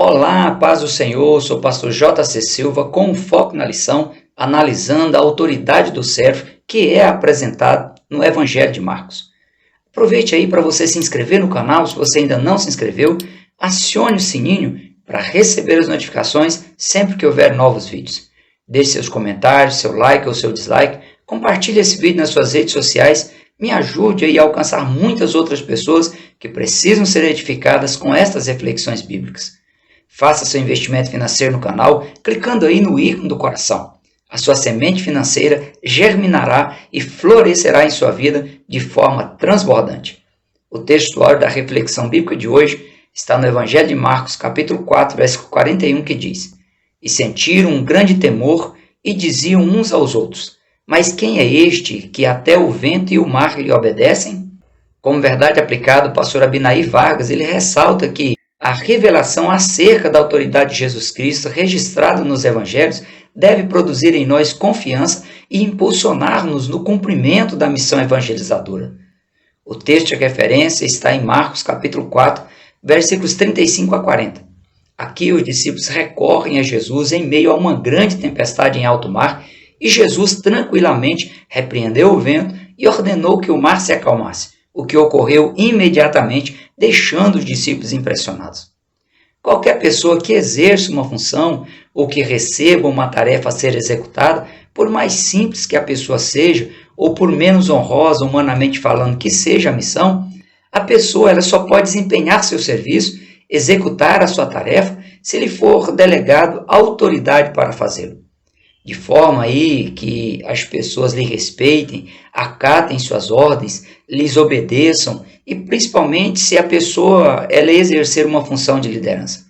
Olá, paz do Senhor, sou o pastor J.C. Silva com um foco na lição, analisando a autoridade do servo que é apresentado no Evangelho de Marcos. Aproveite aí para você se inscrever no canal, se você ainda não se inscreveu, acione o sininho para receber as notificações sempre que houver novos vídeos. Deixe seus comentários, seu like ou seu dislike, compartilhe esse vídeo nas suas redes sociais, me ajude aí a alcançar muitas outras pessoas que precisam ser edificadas com estas reflexões bíblicas. Faça seu investimento financeiro no canal clicando aí no ícone do coração. A sua semente financeira germinará e florescerá em sua vida de forma transbordante. O textuário da reflexão bíblica de hoje está no Evangelho de Marcos, capítulo 4, versículo 41, que diz: E sentiram um grande temor e diziam uns aos outros: Mas quem é este que até o vento e o mar lhe obedecem? Como verdade aplicada, o pastor Abinaí Vargas ele ressalta que a revelação acerca da autoridade de Jesus Cristo registrada nos evangelhos deve produzir em nós confiança e impulsionar-nos no cumprimento da missão evangelizadora. O texto de referência está em Marcos capítulo 4, versículos 35 a 40. Aqui os discípulos recorrem a Jesus em meio a uma grande tempestade em alto mar e Jesus tranquilamente repreendeu o vento e ordenou que o mar se acalmasse, o que ocorreu imediatamente, deixando os discípulos impressionados. Qualquer pessoa que exerça uma função ou que receba uma tarefa a ser executada, por mais simples que a pessoa seja, ou por menos honrosa humanamente falando que seja a missão, a pessoa ela só pode desempenhar seu serviço, executar a sua tarefa, se lhe for delegado autoridade para fazê-lo. De forma aí que as pessoas lhe respeitem, acatem suas ordens, lhes obedeçam e principalmente se a pessoa ela exercer uma função de liderança.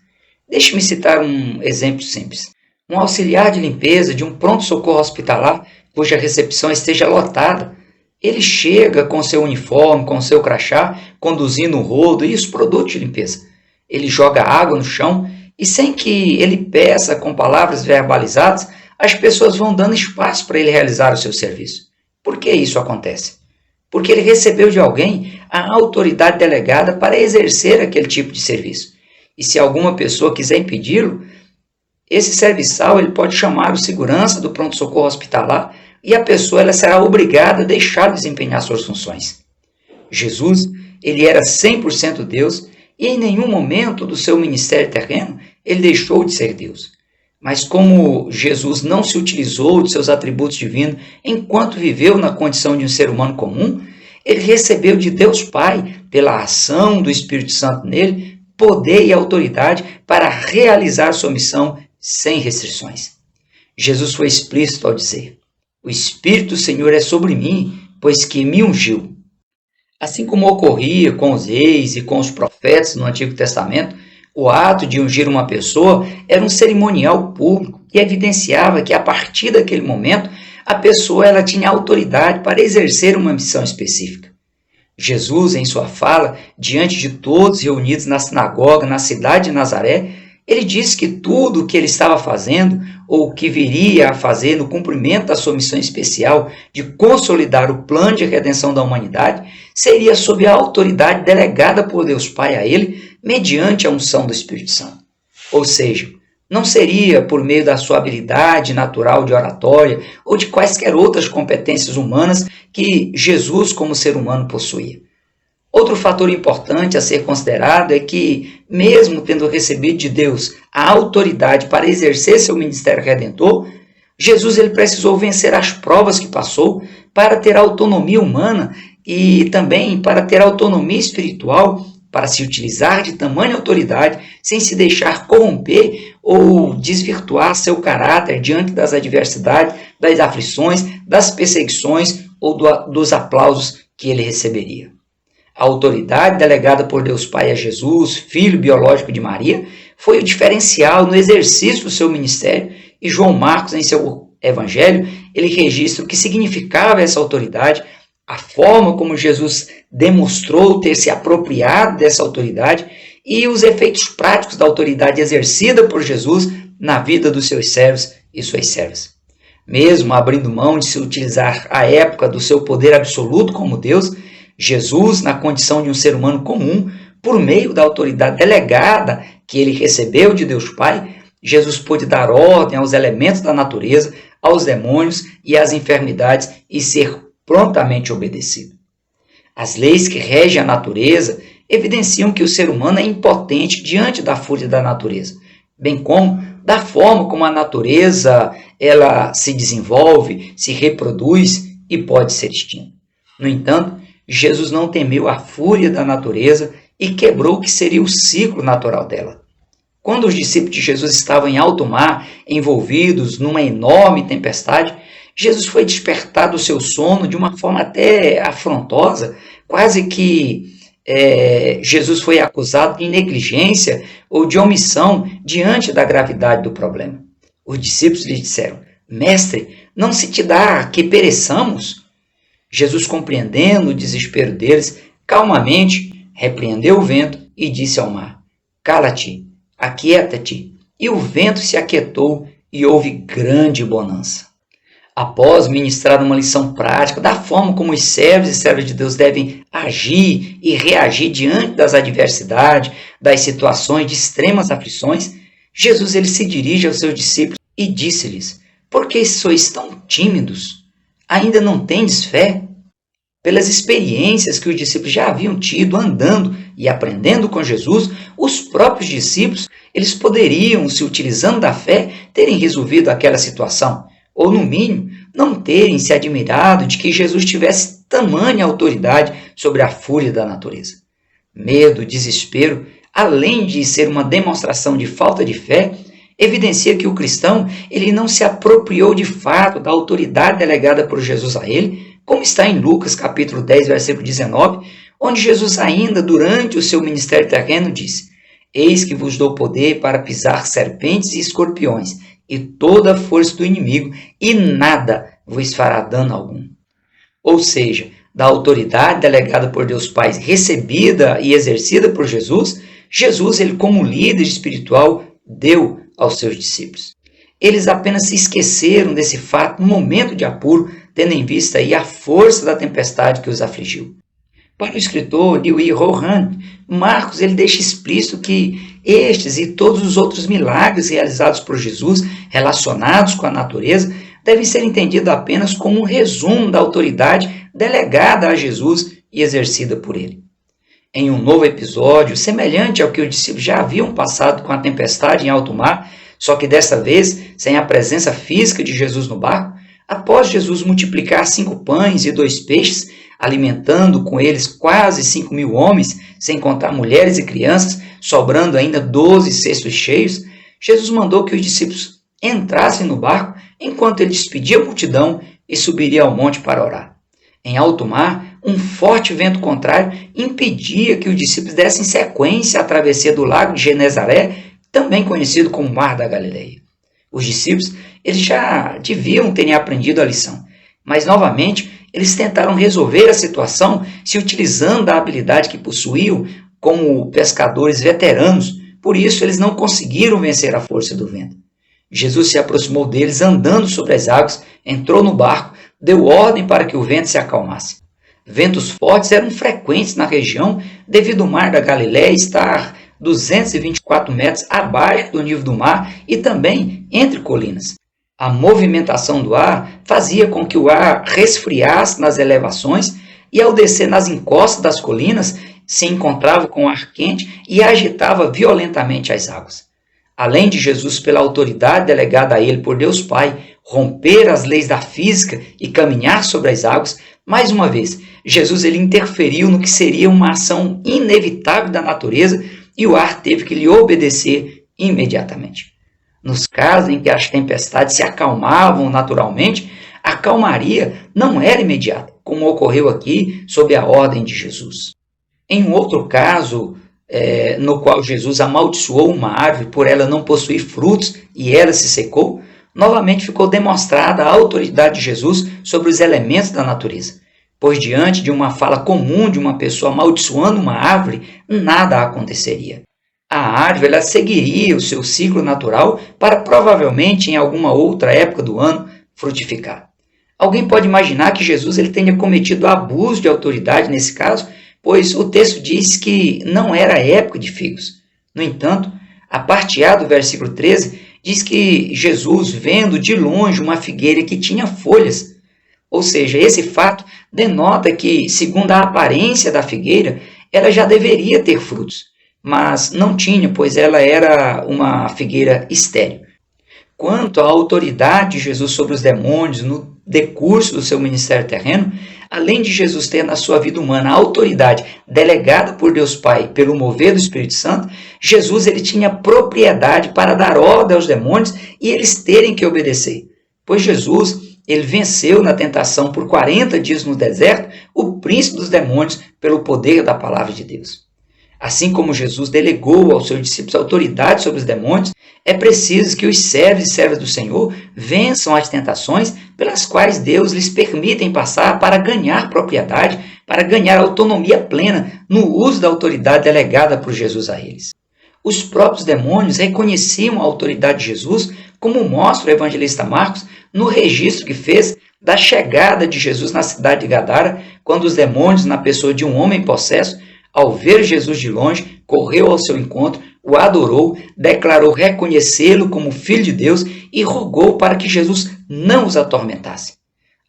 Deixe-me citar um exemplo simples. Um auxiliar de limpeza de um pronto-socorro hospitalar cuja recepção esteja lotada, ele chega com seu uniforme, com seu crachá, conduzindo um rodo e os produtos de limpeza. Ele joga água no chão e sem que ele peça com palavras verbalizadas, as pessoas vão dando espaço para ele realizar o seu serviço. Por que isso acontece? Porque ele recebeu de alguém a autoridade delegada para exercer aquele tipo de serviço. E se alguma pessoa quiser impedi-lo, esse serviçal ele pode chamar o segurança do pronto-socorro hospitalar e a pessoa ela será obrigada a deixar de desempenhar suas funções. Jesus ele era 100% Deus e em nenhum momento do seu ministério terreno ele deixou de ser Deus. Mas como Jesus não se utilizou de seus atributos divinos enquanto viveu na condição de um ser humano comum, ele recebeu de Deus Pai, pela ação do Espírito Santo nele, poder e autoridade para realizar sua missão sem restrições. Jesus foi explícito ao dizer: O Espírito do Senhor é sobre mim, pois que me ungiu. Assim como ocorria com os reis e com os profetas no Antigo Testamento, o ato de ungir uma pessoa era um cerimonial público e evidenciava que, a partir daquele momento, a pessoa ela tinha autoridade para exercer uma missão específica. Jesus, em sua fala, diante de todos reunidos na sinagoga, na cidade de Nazaré, ele disse que tudo o que ele estava fazendo, ou o que viria a fazer no cumprimento da sua missão especial de consolidar o plano de redenção da humanidade, seria sob a autoridade delegada por Deus Pai a ele, mediante a unção do Espírito Santo. Ou seja, não seria por meio da sua habilidade natural de oratória ou de quaisquer outras competências humanas que Jesus, como ser humano, possuía. Outro fator importante a ser considerado é que, mesmo tendo recebido de Deus a autoridade para exercer seu ministério redentor, Jesus ele precisou vencer as provas que passou para ter autonomia humana e também para ter autonomia espiritual, para se utilizar de tamanha autoridade sem se deixar corromper ou desvirtuar seu caráter diante das adversidades, das aflições, das perseguições ou dos aplausos que ele receberia. A autoridade delegada por Deus Pai a Jesus, filho biológico de Maria, foi o diferencial no exercício do seu ministério e João Marcos, em seu evangelho, ele registra o que significava essa autoridade, a forma como Jesus demonstrou ter se apropriado dessa autoridade e os efeitos práticos da autoridade exercida por Jesus na vida dos seus servos e suas servas. Mesmo abrindo mão de se utilizar à época do seu poder absoluto como Deus, Jesus, na condição de um ser humano comum, por meio da autoridade delegada que ele recebeu de Deus Pai, Jesus pôde dar ordem aos elementos da natureza, aos demônios e às enfermidades e ser prontamente obedecido. As leis que regem a natureza evidenciam que o ser humano é impotente diante da fúria da natureza, bem como da forma como a natureza ela se desenvolve, se reproduz e pode ser extinta. No entanto, Jesus não temeu a fúria da natureza e quebrou o que seria o ciclo natural dela. Quando os discípulos de Jesus estavam em alto mar, envolvidos numa enorme tempestade, Jesus foi despertado do seu sono de uma forma até afrontosa, quase que Jesus foi acusado de negligência ou de omissão diante da gravidade do problema. Os discípulos lhe disseram: Mestre, não se te dá que pereçamos? Jesus, compreendendo o desespero deles, calmamente repreendeu o vento e disse ao mar: Cala-te, aquieta-te. E o vento se aquietou e houve grande bonança. Após ministrar uma lição prática da forma como os servos e servas de Deus devem agir e reagir diante das adversidades, das situações de extremas aflições, Jesus ele se dirige aos seus discípulos e disse-lhes: Por que sois tão tímidos? Ainda não tendes fé? Pelas experiências que os discípulos já haviam tido andando e aprendendo com Jesus, os próprios discípulos eles poderiam, se utilizando da fé, terem resolvido aquela situação, ou no mínimo, não terem se admirado de que Jesus tivesse tamanha autoridade sobre a fúria da natureza. Medo, desespero, além de ser uma demonstração de falta de fé, evidencia que o cristão ele não se apropriou de fato da autoridade delegada por Jesus a ele, como está em Lucas capítulo 10, versículo 19, onde Jesus ainda durante o seu ministério terreno disse: Eis que vos dou poder para pisar serpentes e escorpiões, e toda a força do inimigo, e nada vos fará dano algum. Ou seja, da autoridade delegada por Deus Pai, recebida e exercida por Jesus, Jesus, ele como líder espiritual, deu aos seus discípulos. Eles apenas se esqueceram desse fato no momento de apuro, tendo em vista aí a força da tempestade que os afligiu. Para o escritor Louis Rohan, Marcos ele deixa explícito que estes e todos os outros milagres realizados por Jesus, relacionados com a natureza, devem ser entendidos apenas como um resumo da autoridade delegada a Jesus e exercida por ele. Em um novo episódio, semelhante ao que os discípulos já haviam passado com a tempestade em alto mar, só que dessa vez sem a presença física de Jesus no barco, após Jesus multiplicar 5 pães e 2 peixes, alimentando com eles quase 5.000 homens, sem contar mulheres e crianças, sobrando ainda 12 cestos cheios, Jesus mandou que os discípulos entrassem no barco enquanto ele despedia a multidão e subiria ao monte para orar. Em alto mar, um forte vento contrário impedia que os discípulos dessem sequência à travessia do lago de Genezaré, também conhecido como Mar da Galileia. Os discípulos eles já deviam terem aprendido a lição, mas novamente eles tentaram resolver a situação se utilizando da habilidade que possuíam como pescadores veteranos, por isso eles não conseguiram vencer a força do vento. Jesus se aproximou deles andando sobre as águas, entrou no barco, deu ordem para que o vento se acalmasse. Ventos fortes eram frequentes na região devido ao Mar da Galileia estar 224 metros abaixo do nível do mar e também entre colinas. A movimentação do ar fazia com que o ar resfriasse nas elevações e, ao descer nas encostas das colinas, se encontrava com o ar quente e agitava violentamente as águas. Além de Jesus, pela autoridade delegada a ele por Deus Pai, romper as leis da física e caminhar sobre as águas, mais uma vez, Jesus ele interferiu no que seria uma ação inevitável da natureza e o ar teve que lhe obedecer imediatamente. Nos casos em que as tempestades se acalmavam naturalmente, a calmaria não era imediata, como ocorreu aqui sob a ordem de Jesus. Em um outro caso, no qual Jesus amaldiçoou uma árvore por ela não possuir frutos e ela se secou, novamente ficou demonstrada a autoridade de Jesus sobre os elementos da natureza, pois diante de uma fala comum de uma pessoa amaldiçoando uma árvore, nada aconteceria. A árvore ela seguiria o seu ciclo natural para provavelmente em alguma outra época do ano frutificar. Alguém pode imaginar que Jesus ele tenha cometido abuso de autoridade nesse caso, pois o texto diz que não era época de figos. No entanto, A parte A do versículo 13 diz que Jesus, vendo de longe uma figueira que tinha folhas, ou seja, esse fato denota que, segundo a aparência da figueira, ela já deveria ter frutos, mas não tinha, pois ela era uma figueira estéril. Quanto à autoridade de Jesus sobre os demônios no decurso do seu ministério terreno, além de Jesus ter na sua vida humana a autoridade delegada por Deus Pai pelo mover do Espírito Santo, Jesus ele tinha propriedade para dar ordem aos demônios e eles terem que obedecer. Pois Jesus ele venceu na tentação por 40 dias no deserto o príncipe dos demônios pelo poder da palavra de Deus. Assim como Jesus delegou aos seus discípulos autoridade sobre os demônios, é preciso que os servos e servas do Senhor vençam as tentações pelas quais Deus lhes permite passar para ganhar propriedade, para ganhar autonomia plena no uso da autoridade delegada por Jesus a eles. Os próprios demônios reconheciam a autoridade de Jesus, como mostra o evangelista Marcos no registro que fez da chegada de Jesus na cidade de Gadara, quando os demônios, na pessoa de um homem possesso, ao ver Jesus de longe, correu ao seu encontro, o adorou, declarou reconhecê-lo como Filho de Deus e rogou para que Jesus não os atormentasse.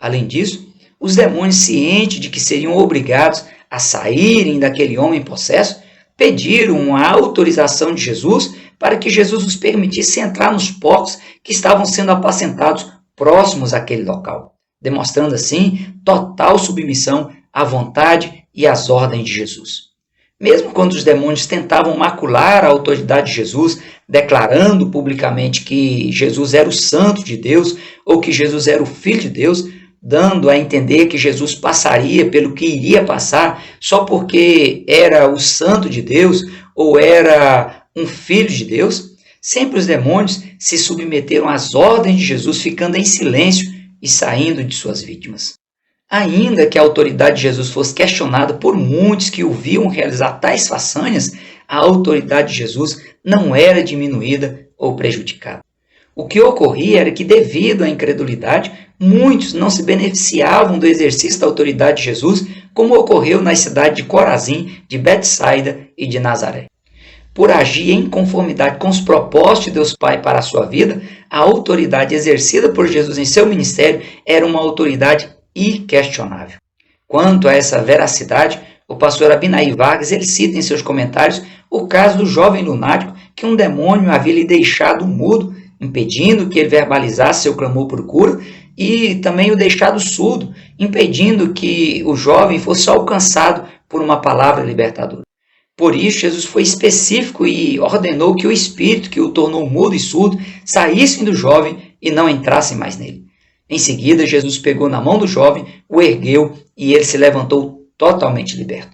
Além disso, os demônios, cientes de que seriam obrigados a saírem daquele homem possesso, pediram a autorização de Jesus para que Jesus os permitisse entrar nos porcos que estavam sendo apacentados próximos àquele local, demonstrando assim total submissão à vontade e às ordens de Jesus. Mesmo quando os demônios tentavam macular a autoridade de Jesus, declarando publicamente que Jesus era o Santo de Deus ou que Jesus era o Filho de Deus, dando a entender que Jesus passaria pelo que iria passar só porque era o Santo de Deus ou era um Filho de Deus, sempre os demônios se submeteram às ordens de Jesus, ficando em silêncio e saindo de suas vítimas. Ainda que a autoridade de Jesus fosse questionada por muitos que o viam realizar tais façanhas, a autoridade de Jesus não era diminuída ou prejudicada. O que ocorria era que, devido à incredulidade, muitos não se beneficiavam do exercício da autoridade de Jesus, como ocorreu nas cidades de Corazim, de Betsaida e de Nazaré. Por agir em conformidade com os propósitos de Deus Pai para a sua vida, a autoridade exercida por Jesus em seu ministério era uma autoridade inquestionável. Quanto a essa veracidade, o pastor Abinai Vargas ele cita em seus comentários o caso do jovem lunático que um demônio havia lhe deixado mudo, impedindo que ele verbalizasse seu clamor por cura, e também o deixado surdo, impedindo que o jovem fosse alcançado por uma palavra libertadora. Por isso, Jesus foi específico e ordenou que o espírito que o tornou mudo e surdo saísse do jovem e não entrasse mais nele. Em seguida, Jesus pegou na mão do jovem, o ergueu e ele se levantou totalmente liberto.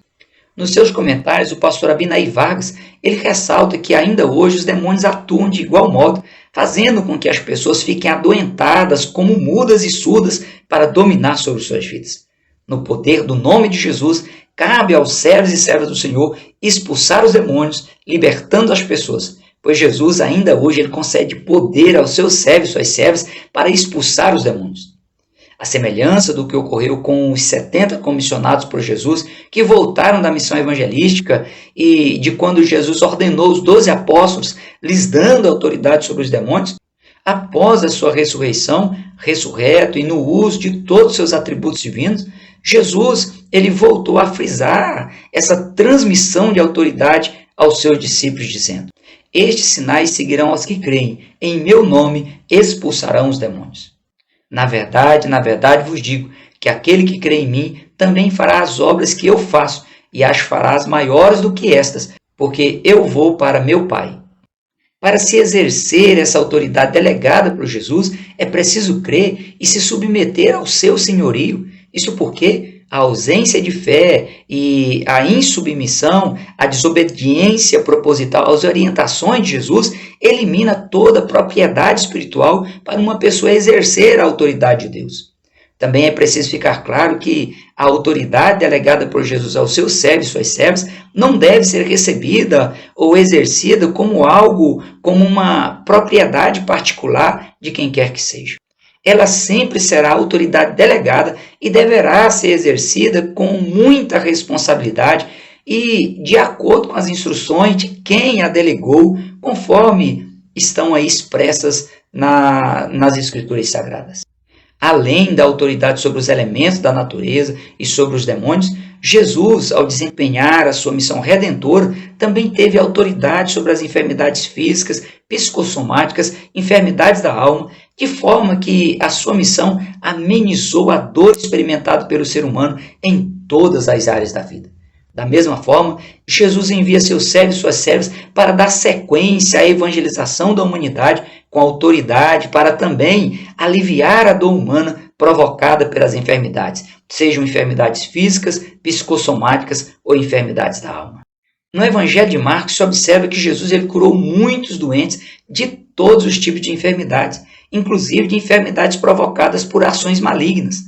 Nos seus comentários, o pastor Abinai Vargas ele ressalta que ainda hoje os demônios atuam de igual modo, fazendo com que as pessoas fiquem adoentadas como mudas e surdas para dominar sobre suas vidas. No poder do nome de Jesus, cabe aos servos e servas do Senhor expulsar os demônios, libertando as pessoas, pois Jesus ainda hoje ele concede poder aos seus servos e suas servas para expulsar os demônios. A semelhança do que ocorreu com os 70 comissionados por Jesus, que voltaram da missão evangelística e de quando Jesus ordenou os 12 apóstolos, lhes dando autoridade sobre os demônios, após a sua ressurreição, ressurreto e no uso de todos os seus atributos divinos, Jesus ele voltou a frisar essa transmissão de autoridade aos seus discípulos, dizendo: estes sinais seguirão aos que creem, em meu nome expulsarão os demônios. Na verdade vos digo que aquele que crê em mim também fará as obras que eu faço, e as farás maiores do que estas, porque eu vou para meu Pai. Para se exercer essa autoridade delegada por Jesus, é preciso crer e se submeter ao seu senhorio. Isso porque a ausência de fé e a insubmissão, a desobediência proposital às orientações de Jesus, elimina toda a propriedade espiritual para uma pessoa exercer a autoridade de Deus. Também é preciso ficar claro que a autoridade delegada por Jesus aos seus servos e suas servas não deve ser recebida ou exercida como algo, como uma propriedade particular de quem quer que seja. Ela sempre será autoridade delegada e deverá ser exercida com muita responsabilidade e de acordo com as instruções de quem a delegou, conforme estão aí expressas nas Escrituras Sagradas. Além da autoridade sobre os elementos da natureza e sobre os demônios, Jesus, ao desempenhar a sua missão redentora, também teve autoridade sobre as enfermidades físicas, psicossomáticas, enfermidades da alma, de forma que a sua missão amenizou a dor experimentada pelo ser humano em todas as áreas da vida. Da mesma forma, Jesus envia seus servos e suas servas para dar sequência à evangelização da humanidade com autoridade para também aliviar a dor humana provocada pelas enfermidades, sejam enfermidades físicas, psicossomáticas ou enfermidades da alma. No Evangelho de Marcos se observa que Jesus ele curou muitos doentes de todos os tipos de enfermidades, inclusive de enfermidades provocadas por ações malignas.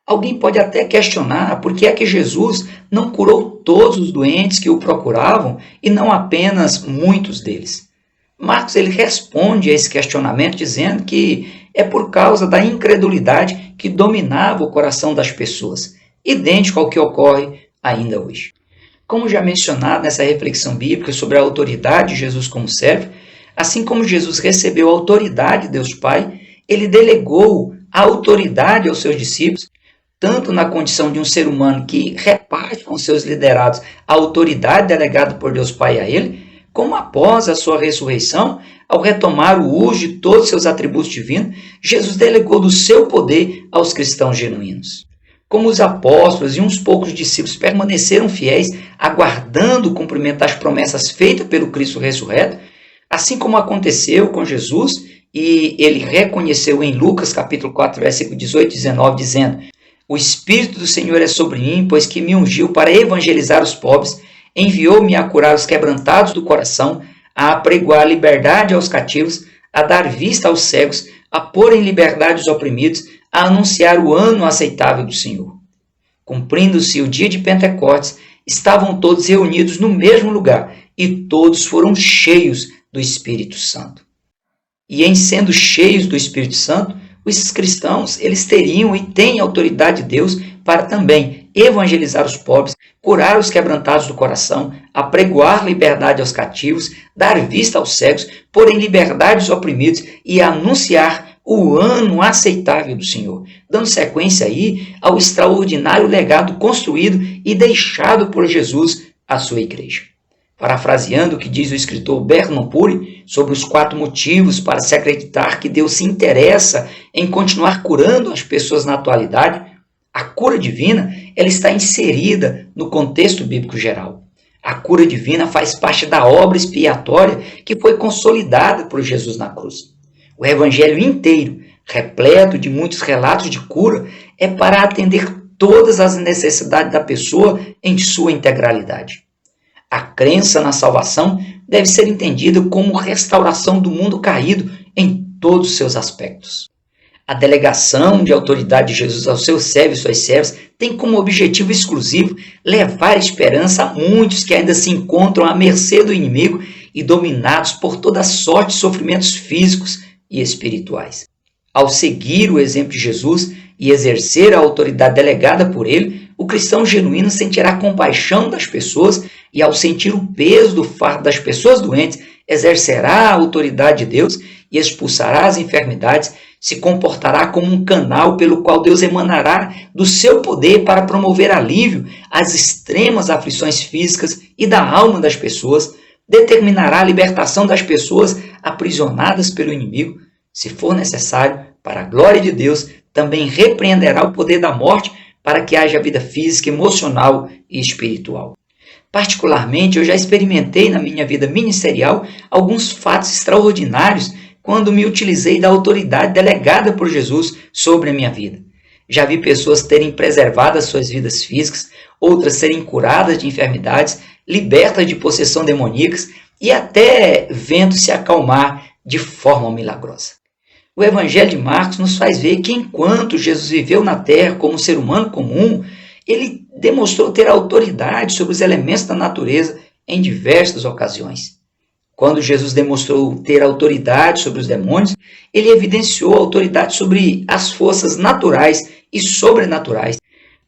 Alguém pode até questionar por que é que Jesus não curou todos os doentes que o procuravam e não apenas muitos deles. Marcos ele responde a esse questionamento dizendo que é por causa da incredulidade que dominava o coração das pessoas, idêntico ao que ocorre ainda hoje. Como já mencionado nessa reflexão bíblica sobre a autoridade de Jesus como servo, assim como Jesus recebeu a autoridade de Deus Pai, ele delegou a autoridade aos seus discípulos, tanto na condição de um ser humano que reparte com seus liderados a autoridade delegada por Deus Pai a ele, como após a sua ressurreição, ao retomar o uso de todos os seus atributos divinos, Jesus delegou do seu poder aos cristãos genuínos. Como os apóstolos e uns poucos discípulos permaneceram fiéis, aguardando o cumprimento das promessas feitas pelo Cristo ressurreto, assim como aconteceu com Jesus, e ele reconheceu em Lucas capítulo 4, versículo 18 e 19, dizendo: "O Espírito do Senhor é sobre mim, pois que me ungiu para evangelizar os pobres, enviou-me a curar os quebrantados do coração, a apregoar liberdade aos cativos, a dar vista aos cegos, a pôr em liberdade os oprimidos, a anunciar o ano aceitável do Senhor." Cumprindo-se o dia de Pentecostes, estavam todos reunidos no mesmo lugar e todos foram cheios do Espírito Santo. E em sendo cheios do Espírito Santo, os cristãos eles teriam e têm autoridade de Deus para também evangelizar os pobres, curar os quebrantados do coração, apregoar liberdade aos cativos, dar vista aos cegos, pôr em liberdade os oprimidos e anunciar o ano aceitável do Senhor, dando sequência aí ao extraordinário legado construído e deixado por Jesus à sua igreja. Parafraseando o que diz o escritor Vernon Puri sobre os 4 motivos para se acreditar que Deus se interessa em continuar curando as pessoas na atualidade, a cura divina ela está inserida no contexto bíblico geral. A cura divina faz parte da obra expiatória que foi consolidada por Jesus na cruz. O evangelho inteiro, repleto de muitos relatos de cura, é para atender todas as necessidades da pessoa em sua integralidade. A crença na salvação deve ser entendida como restauração do mundo caído em todos os seus aspectos. A delegação de autoridade de Jesus aos seus servos e suas servas tem como objetivo exclusivo levar esperança a muitos que ainda se encontram à mercê do inimigo e dominados por toda sorte de sofrimentos físicos e espirituais. Ao seguir o exemplo de Jesus e exercer a autoridade delegada por ele, o cristão genuíno sentirá compaixão das pessoas e, ao sentir o peso do fardo das pessoas doentes, exercerá a autoridade de Deus e expulsará as enfermidades, se comportará como um canal pelo qual Deus emanará do seu poder para promover alívio às extremas aflições físicas e da alma das pessoas, determinará a libertação das pessoas aprisionadas pelo inimigo, se for necessário, para a glória de Deus, também repreenderá o poder da morte para que haja vida física, emocional e espiritual. Particularmente, eu já experimentei na minha vida ministerial alguns fatos extraordinários quando me utilizei da autoridade delegada por Jesus sobre a minha vida. Já vi pessoas terem preservado as suas vidas físicas, outras serem curadas de enfermidades, libertas de possessão demoníacas e até ventos se acalmar de forma milagrosa. O Evangelho de Marcos nos faz ver que enquanto Jesus viveu na terra como um ser humano comum, ele demonstrou ter autoridade sobre os elementos da natureza em diversas ocasiões. Quando Jesus demonstrou ter autoridade sobre os demônios, ele evidenciou a autoridade sobre as forças naturais e sobrenaturais,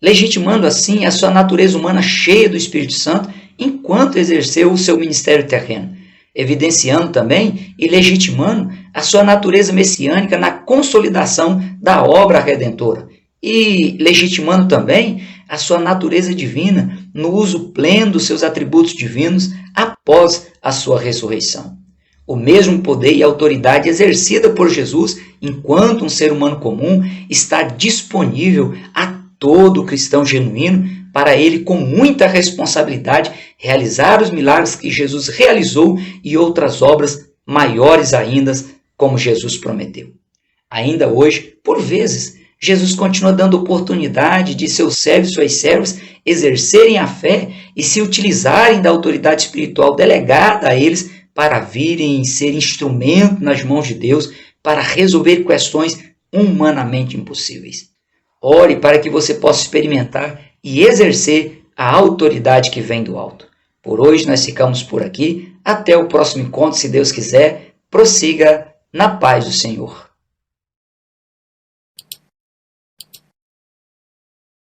legitimando assim a sua natureza humana cheia do Espírito Santo, enquanto exerceu o seu ministério terreno, evidenciando também e legitimando a sua natureza messiânica na consolidação da obra redentora e legitimando também a sua natureza divina no uso pleno dos seus atributos divinos após a sua ressurreição. O mesmo poder e autoridade exercida por Jesus enquanto um ser humano comum está disponível a todo cristão genuíno para ele, com muita responsabilidade, realizar os milagres que Jesus realizou e outras obras maiores ainda, como Jesus prometeu. Ainda hoje, por vezes, Jesus continua dando oportunidade de seus servos e suas servas exercerem a fé e se utilizarem da autoridade espiritual delegada a eles para virem ser instrumento nas mãos de Deus para resolver questões humanamente impossíveis. Ore para que você possa experimentar e exercer a autoridade que vem do alto. Por hoje nós ficamos por aqui. Até o próximo encontro, se Deus quiser. Prossiga na paz do Senhor.